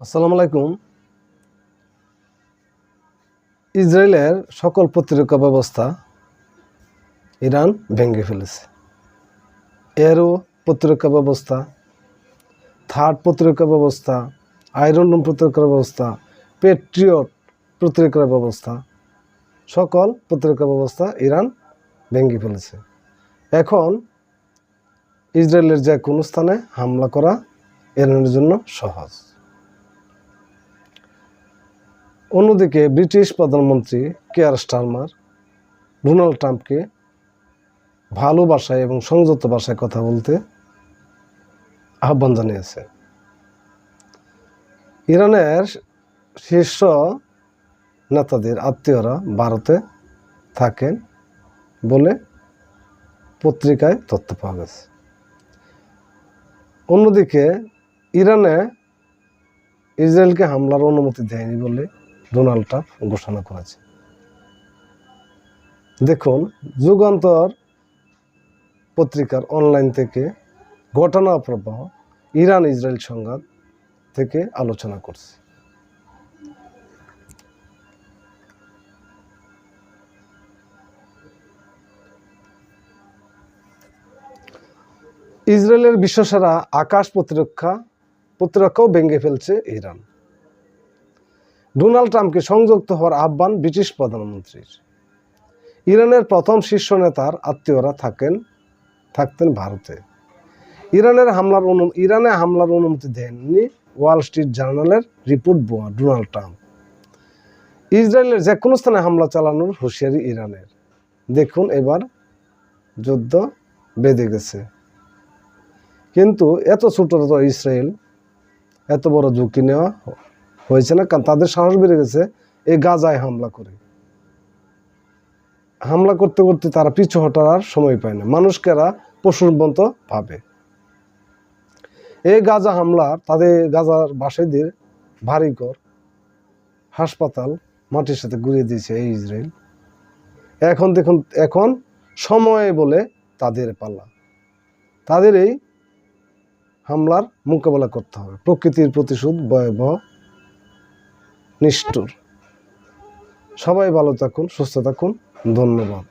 আসসালামু আলাইকুম। ইসরায়েলের সকল প্রতিরক্ষা ব্যবস্থা ইরান ভেঙে ফেলেছে। এরও প্রতিরক্ষা ব্যবস্থা, থার্ড প্রতিরক্ষা ব্যবস্থা, আয়রন ডোম প্রতিরক্ষা ব্যবস্থা, পেট্রিয়ট প্রতিরক্ষা ব্যবস্থা, সকল প্রতিরক্ষা ব্যবস্থা ইরান ভেঙে ফেলেছে। এখন ইসরায়েলের যে কোনো স্থানে হামলা করা ইরানের জন্য সহজ। অন্যদিকে ব্রিটিশ প্রধানমন্ত্রী কেয়ার স্টারমার ডোনাল্ড ট্রাম্পকে ভালো ভাষায় এবং সংযত ভাষায় কথা বলতে আহ্বান জানিয়েছে। ইরানের শীর্ষ নেতাদের আত্মীয়রা ভারতে থাকেন বলে পত্রিকায় তথ্য পাওয়া গেছে। অন্যদিকে ইরানে ইসরায়েলকে হামলার অনুমতি দেয়নি বলে ডোনাল্ড ট্রাম্প ঘোষণা করেছে। দেখুন, যুগান্তর পত্রিকার অনলাইন থেকে ঘটনা প্রবাহ ইরান ইসরায়েল সংঘাত থেকে আলোচনা করছে। ইসরায়েলের বিশ্বসেরা আকাশ প্রতিরক্ষাও ভেঙে ফেলছে ইরান। ডোনাল্ড ট্রাম্পকে সংযুক্ত হওয়ার আহ্বান ব্রিটিশ প্রধানমন্ত্রীর। ইরানের প্রথম শীর্ষ নেতার আত্মীয়রা থাকতেন ভারতে। ইরানে হামলার অনুমতি দেননি ওয়াল স্ট্রিট জার্নালের রিপোর্ট ডোনাল্ড ট্রাম্প। ইসরায়েলের যে কোনো স্থানে হামলা চালানোর হুঁশিয়ারি ইরানের। দেখুন, এবার যুদ্ধ বেঁধে গেছে। কিন্তু এত ছোট ইসরায়েল এত বড় ঝুঁকি নেওয়া হয়েছে না, কারণ তাদের সাহস বেড়ে গেছে এই গাজায় হামলা করতে করতে তারা পিছু হটার আর সময় পায় না। মানুষকে এরা পশুর মতো ভাবে। এই গাজা হামলা তাদের গাজার বাসীদের ভারীকর হাসপাতাল মাটির সাথে গুঁড়িয়ে দিয়েছে এই ইসরায়েল। এখন দেখুন, এখন সময় বলে তাদের পাল্লা। তাদের এই হামলার মোকাবেলা করতে হবে। প্রকৃতির প্রতিশোধ ভয়াবহ, নিষ্ঠুর। সবাই ভালো থাকুন, সুস্থ থাকুন। ধন্যবাদ।